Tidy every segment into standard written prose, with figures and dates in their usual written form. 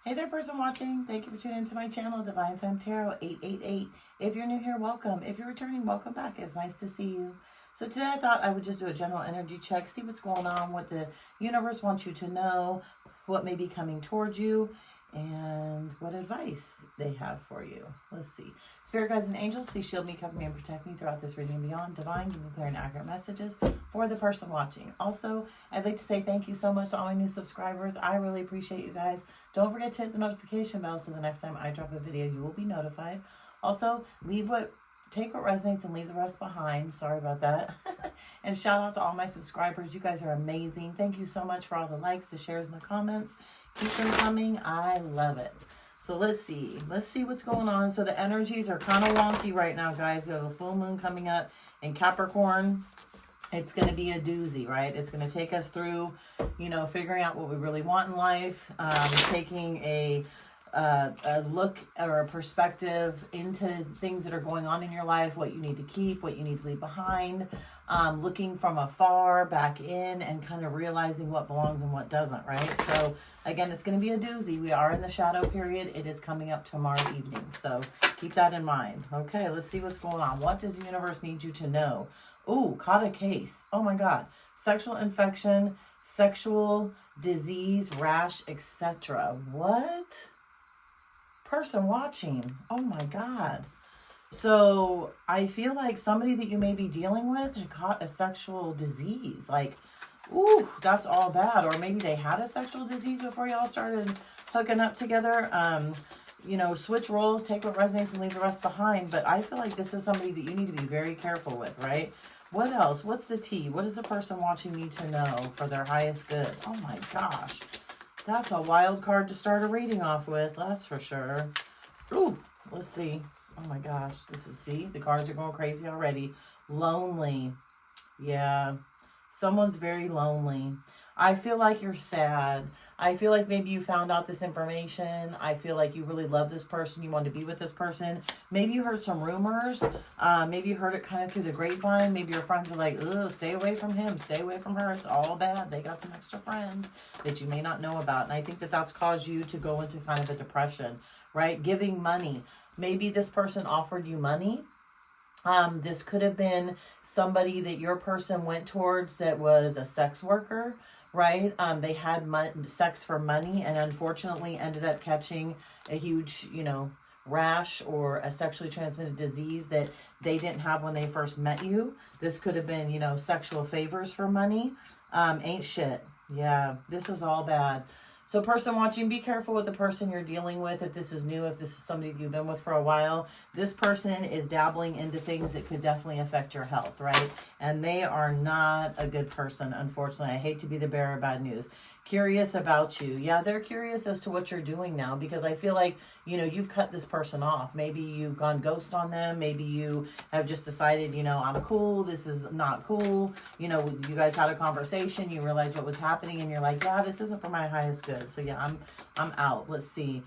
Hey there, person watching. Thank you for tuning into my channel, Divine Femme Tarot 888. If you're new here, welcome. If you're returning, welcome back. It's nice to see you. So today I thought I would just do a general energy check, see what's going on, what the universe wants you to know, what may be coming towards you, and what advice they have for you. Let's see. Spirit guides and angels, please shield me, cover me, and protect me throughout this reading and beyond. Divine, give me clear and accurate messages for the person watching. Also, I'd like to say thank you so much to all my new subscribers. I really appreciate you guys. Don't forget to hit the notification bell so the next time I drop a video, you will be notified. Also, take what resonates and leave the rest behind. Sorry about that. And shout out to all my subscribers. You guys are amazing. Thank you so much for all the likes, the shares, and the comments. Keep them coming. I love it. So let's see. Let's see what's going on. So the energies are kind of wonky right now, guys. We have a full moon coming up in Capricorn. It's going to be a doozy, right? It's going to take us through, figuring out what we really want in life, taking a look or a perspective into things that are going on in your life, what you need to keep, what you need to leave behind, looking from afar back in and kind of realizing what belongs and what doesn't, right? So again, it's going to be a doozy. We are in the shadow period. It is coming up tomorrow evening. So keep that in mind. Okay, let's see what's going on. What does the universe need you to know? Ooh, caught a case. Oh my God. Sexual infection, sexual disease, rash, etc. What? Person watching. Oh my God. So I feel like somebody that you may be dealing with had caught a sexual disease. Like, ooh, that's all bad. Or maybe they had a sexual disease before y'all started hooking up together. Switch roles, take what resonates and leave the rest behind. But I feel like this is somebody that you need to be very careful with, right? What else? What's the tea? What does the person watching need to know for their highest good? Oh my gosh. That's a wild card to start a reading off with, that's for sure. Ooh, let's see. Oh my gosh, see, the cards are going crazy already. Lonely. Yeah, someone's very lonely. I feel like you're sad. I feel like maybe you found out this information. I feel like you really love this person. You want to be with this person. Maybe you heard some rumors. Maybe you heard it kind of through the grapevine. Maybe your friends are like, ugh, stay away from him. Stay away from her. It's all bad. They got some extra friends that you may not know about. And I think that that's caused you to go into kind of a depression, right? Giving money. Maybe this person offered you money. This could have been somebody that your person went towards that was a sex worker, right? They had sex for money and unfortunately ended up catching a huge, rash or a sexually transmitted disease that they didn't have when they first met you. This could have been, sexual favors for money. Ain't shit. Yeah, this is all bad. So person watching, be careful with the person you're dealing with. If this is new, if this is somebody that you've been with for a while, this person is dabbling into things that could definitely affect your health, right? And they are not a good person, unfortunately. I hate to be the bearer of bad news. Curious about you. Yeah, they're curious as to what you're doing now because I feel like, you've cut this person off. Maybe you've gone ghost on them. Maybe you have just decided, I'm cool. This is not cool. You guys had a conversation. You realized what was happening and you're like, yeah, this isn't for my highest good. So yeah, I'm out. Let's see.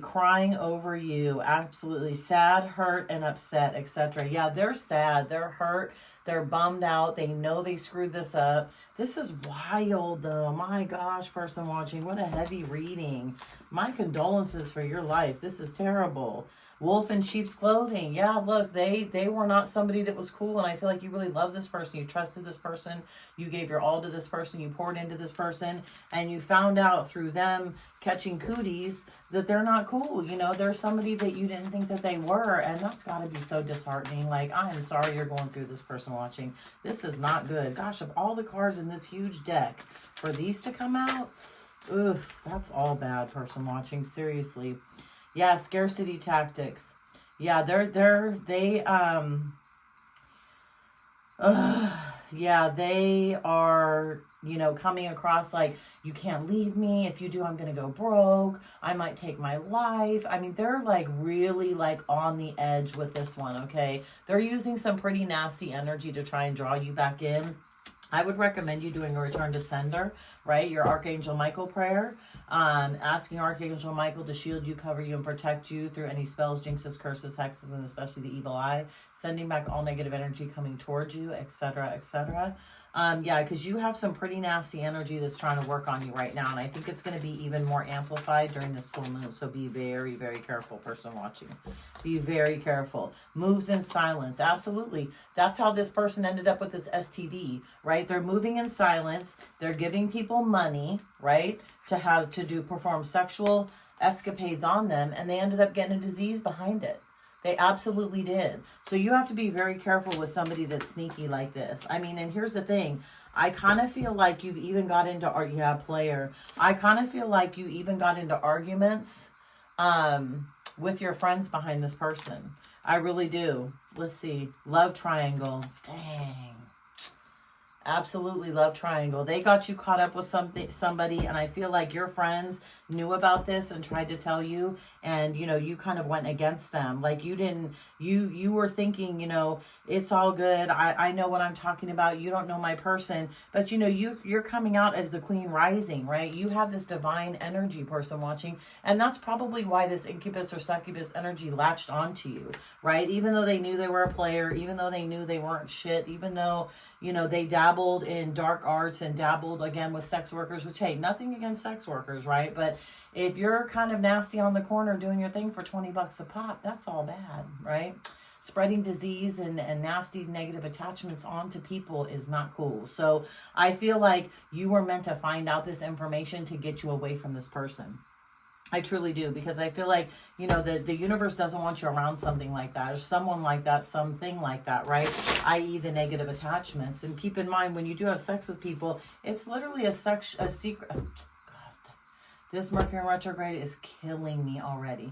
Crying over you. Absolutely sad, hurt, and upset, etc. Yeah, they're sad. They're hurt. They're bummed out. They know they screwed this up. This is wild, though. My gosh, person watching. What a heavy reading. My condolences for your life. This is terrible. Wolf in sheep's clothing. Yeah, look, they were not somebody that was cool, and I feel like you really love this person. You trusted this person. You gave your all to this person. You poured into this person, and you found out through them catching cooties that they're not cool. They're somebody that you didn't think that they were, and that's got to be so disheartening. Like, I am sorry you're going through this, person watching. This is not good. Gosh, of all the cards in this huge deck, for these to come out, oof, that's all bad, person watching. Seriously. Yeah, scarcity tactics. Yeah, they are, coming across like, you can't leave me. If you do, I'm going to go broke. I might take my life. I mean, they're like really like on the edge with this one, okay? They're using some pretty nasty energy to try and draw you back in. I would recommend you doing a return to sender, right? Your Archangel Michael prayer. Asking Archangel Michael to shield you, cover you, and protect you through any spells, jinxes, curses, hexes, and especially the evil eye. Sending back all negative energy coming towards you, etc., etc. Yeah, because you have some pretty nasty energy that's trying to work on you right now. And I think it's going to be even more amplified during this full moon. So be very, very careful, person watching. Be very careful. Moves in silence. Absolutely. That's how this person ended up with this STD, right? They're moving in silence. They're giving people money, right? To perform sexual escapades on them. And they ended up getting a disease behind it. They absolutely did. So you have to be very careful with somebody that's sneaky like this. I mean, and here's the thing. I kind of feel like you've even got into, player. I kind of feel like you even got into arguments with your friends behind this person. I really do. Let's see. Love triangle. Dang. Absolutely, love triangle. They got you caught up with somebody, and I feel like your friends knew about this and tried to tell you, and you kind of went against them. Like you were thinking, it's all good. I know what I'm talking about. You don't know my person, but you're coming out as the queen rising, right? You have this divine energy, person watching, and that's probably why this incubus or succubus energy latched onto you, right? Even though they knew they were a player, even though they knew they weren't shit, even though they dabbled in dark arts and dabbled again with sex workers, which, hey, nothing against sex workers, right? But if you're kind of nasty on the corner doing your thing for $20 a pop, that's all bad, right? Spreading disease and nasty negative attachments onto people is not cool. So I feel like you were meant to find out this information to get you away from this person. I truly do, because I feel like, the universe doesn't want you around something like that, or someone like that, something like that, right? I.e. the negative attachments. And keep in mind, when you do have sex with people, it's literally a secret. Oh, God, this Mercury retrograde is killing me already.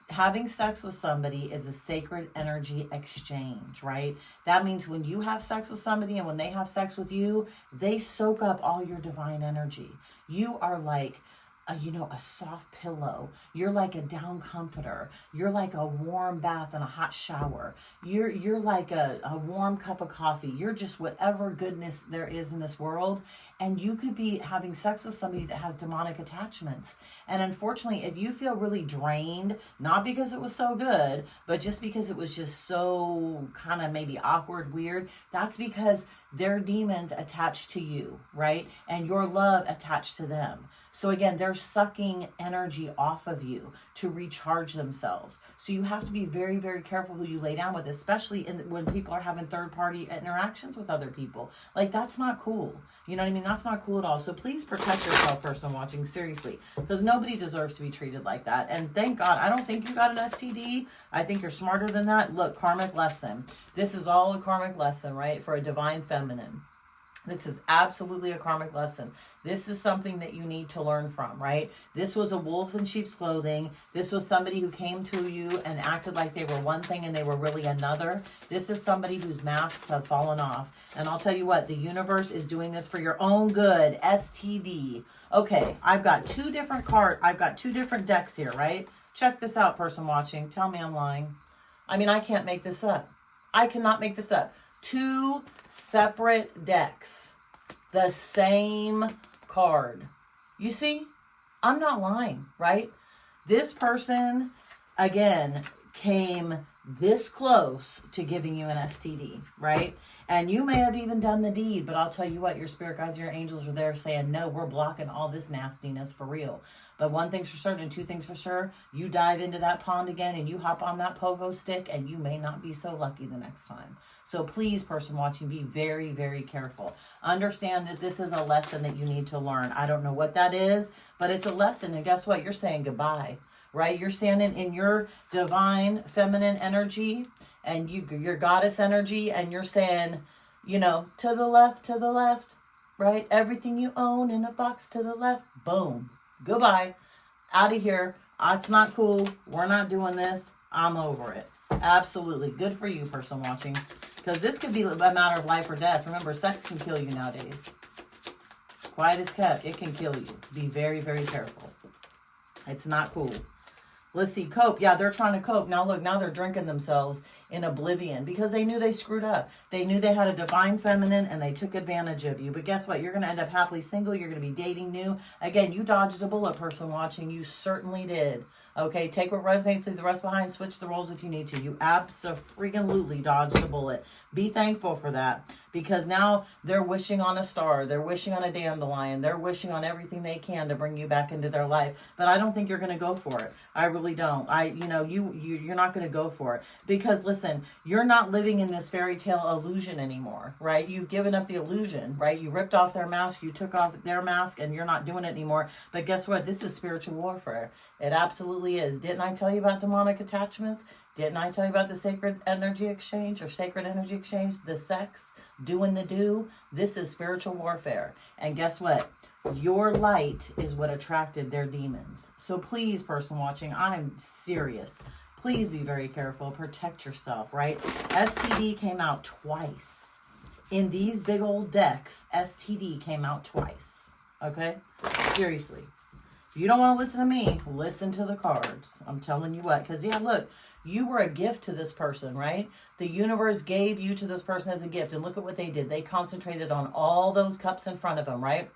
Having sex with somebody is a sacred energy exchange, right? That means when you have sex with somebody and when they have sex with you, they soak up all your divine energy. You are like a soft pillow. You're like a down comforter. You're like a warm bath and a hot shower. You're like a warm cup of coffee. You're just whatever goodness there is in this world. And you could be having sex with somebody that has demonic attachments. And unfortunately, if you feel really drained, not because it was so good, but just because it was just so kind of maybe awkward, weird, that's because their demons attached to you, right? And your love attached to them. So again, they're sucking energy off of you to recharge themselves. So you have to be very, very careful who you lay down with, especially when people are having third-party interactions with other people. Like, that's not cool. You know what I mean? That's not cool at all. So please protect yourself, person watching, seriously, because nobody deserves to be treated like that. And thank God, I don't think you got an STD. I think you're smarter than that. Look, karmic lesson. This is all a karmic lesson, right? For a divine feminine. This is absolutely a karmic lesson. This is something that you need to learn from, right? This was a wolf in sheep's clothing. This was somebody who came to you and acted like they were one thing and they were really another. This is somebody whose masks have fallen off. And I'll tell you what, the universe is doing this for your own good. STD. Okay, I've got two different decks here, right? Check this out, person watching. Tell me I'm lying. I mean, I can't make this up. I cannot make this up. Two separate decks, the same card. You see, I'm not lying, right? This person, again, came this close to giving you an STD, right? And you may have even done the deed, but I'll tell you what, your spirit guides, your angels were there saying, no, we're blocking all this nastiness for real. But one thing's for certain and two things for sure, you dive into that pond again and you hop on that pogo stick and you may not be so lucky the next time. So please, person watching, be very, very careful. Understand that this is a lesson that you need to learn. I don't know what that is, but it's a lesson. And guess what? You're saying goodbye. Right? You're standing in your divine feminine energy and your goddess energy, and you're saying, to the left, right? Everything you own in a box to the left. Boom. Goodbye. Out of here. It's not cool. We're not doing this. I'm over it. Absolutely. Good for you, person watching. Because this could be a matter of life or death. Remember, sex can kill you nowadays. Quiet as kept. It can kill you. Be very, very careful. It's not cool. Let's see, cope. Yeah, they're trying to cope. Now look, now they're drinking themselves in oblivion because they knew they screwed up. They knew they had a divine feminine and they took advantage of you. But guess what? You're going to end up happily single. You're going to be dating new. Again, you dodged a bullet, person watching. You certainly did. Okay, take what resonates, leave the rest behind. Switch the roles if you need to. You absolutely dodged the bullet. Be thankful for that. because now they're wishing on a star, they're wishing on a dandelion, they're wishing on everything they can to bring you back into their life. But I don't think you're going to go for it. I really don't. You're not going to go for it, because listen, you're not living in this fairy tale illusion anymore, right? You've given up the illusion, right? You ripped off their mask, you took off their mask, and you're not doing it anymore. But guess what? This is spiritual warfare. It absolutely is. Didn't I tell you about demonic attachments? Didn't I tell you about the sacred energy exchange, the sex, doing the do? This is spiritual warfare. And guess what? Your light is what attracted their demons. So please, person watching, I'm serious. Please be very careful. Protect yourself, right? STD came out twice. In these big old decks, STD came out twice. Okay? Seriously. If you don't want to listen to me, listen to the cards. I'm telling you what. Because, yeah, look, you were a gift to this person, right? The universe gave you to this person as a gift. And look at what they did. They concentrated on all those cups in front of them, right?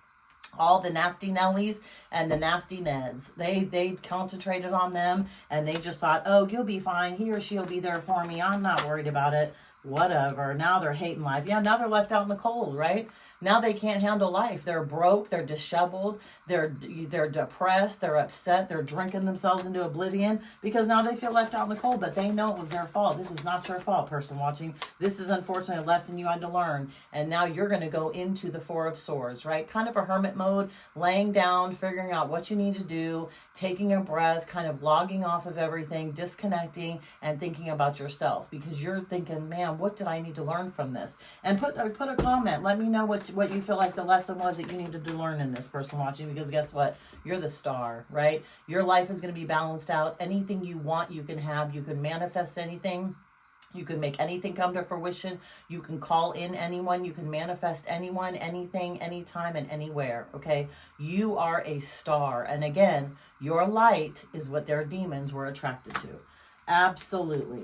All the nasty Nellies and the nasty Neds. They concentrated on them, and they just thought, oh, you'll be fine. He or she'll be there for me. I'm not worried about it. Whatever. Now they're hating life. Yeah, now they're left out in the cold, right? Now they can't handle life. They're broke. They're disheveled. They're depressed. They're upset. They're drinking themselves into oblivion because now they feel left out in the cold, but they know it was their fault. This is not your fault, person watching. This is unfortunately a lesson you had to learn. And now you're going to go into the Four of Swords, right? Kind of a hermit mode, laying down, figuring out what you need to do, taking a breath, kind of logging off of everything, disconnecting, and thinking about yourself, because you're thinking, man, what did I need to learn from this? And put a comment. Let me know what you feel like the lesson was that you needed to learn in this, person watching, because guess what? You're the star, right? Your life is going to be balanced out. Anything you want, you can have. You can manifest anything. You can make anything come to fruition. You can call in anyone. You can manifest anyone, anything, anytime, and anywhere, okay? You are a star. And again, your light is what their demons were attracted to. Absolutely.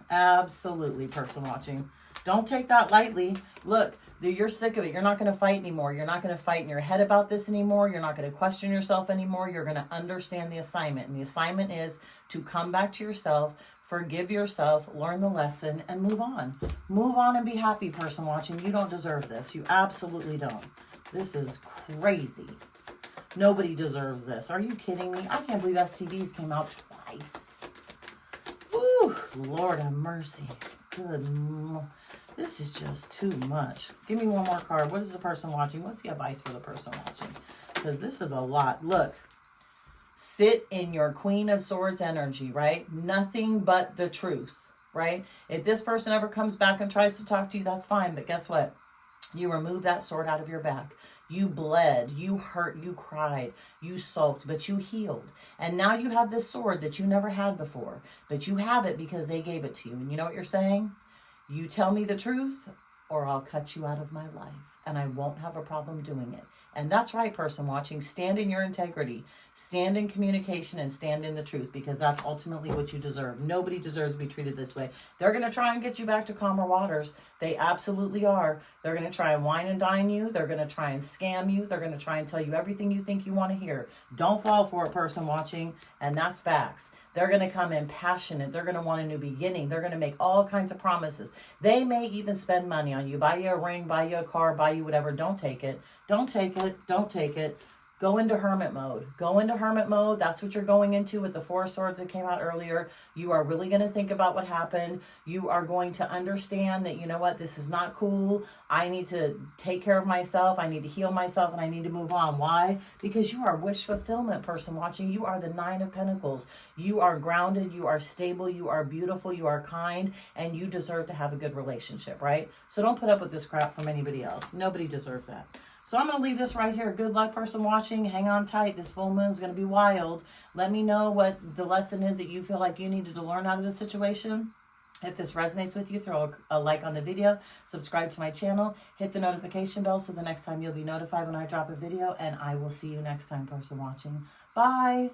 Absolutely, person watching. Don't take that lightly. Look, you're sick of it. You're not going to fight anymore. You're not going to fight in your head about this anymore. You're not going to question yourself anymore. You're going to understand the assignment. And the assignment is to come back to yourself, forgive yourself, learn the lesson, and move on. Move on and be happy, person watching. You don't deserve this. You absolutely don't. This is crazy. Nobody deserves this. Are you kidding me? I can't believe STDs came out twice. Ooh, Lord have mercy. Good. This is just too much. Give me one more card. What is the person watching? What's the advice for the person watching? Because this is a lot. Look. Sit in your Queen of Swords energy, right? Nothing but the truth, right? If this person ever comes back and tries to talk to you, that's fine. But guess what? You remove that sword out of your back. You bled, you hurt, you cried, you sulked, but you healed. And now you have this sword that you never had before. But you have it because they gave it to you. And you know what you're saying? You tell me the truth, or I'll cut you out of my life. And I won't have a problem doing it. And that's right, person watching. Stand in your integrity. Stand in communication and stand in the truth, because that's ultimately what you deserve. Nobody deserves to be treated this way. They're going to try and get you back to calmer waters. They absolutely are. They're going to try and wine and dine you. They're going to try and scam you. They're going to try and tell you everything you think you want to hear. Don't fall for it, person watching. And that's facts. They're going to come in passionate. They're going to want a new beginning. They're going to make all kinds of promises. They may even spend money on you. Buy you a ring, buy you a car, buy you whatever. Don't take it. Don't take it. Don't take it. Go into hermit mode. Go into hermit mode. That's what you're going into with the Four Swords that came out earlier. You are really going to think about what happened. You are going to understand that, you know what, this is not cool. I need to take care of myself. I need to heal myself, and I need to move on. Why? Because you are wish fulfillment, person watching. You are the Nine of Pentacles. You are grounded. You are stable. You are beautiful. You are kind, and you deserve to have a good relationship, right? So don't put up with this crap from anybody else. Nobody deserves that. So I'm going to leave this right here. Good luck, person watching. Hang on tight. This full moon is going to be wild. Let me know what the lesson is that you feel like you needed to learn out of this situation. If this resonates with you, throw a like on the video. Subscribe to my channel. Hit the notification bell so the next time you'll be notified when I drop a video. And I will see you next time, person watching. Bye.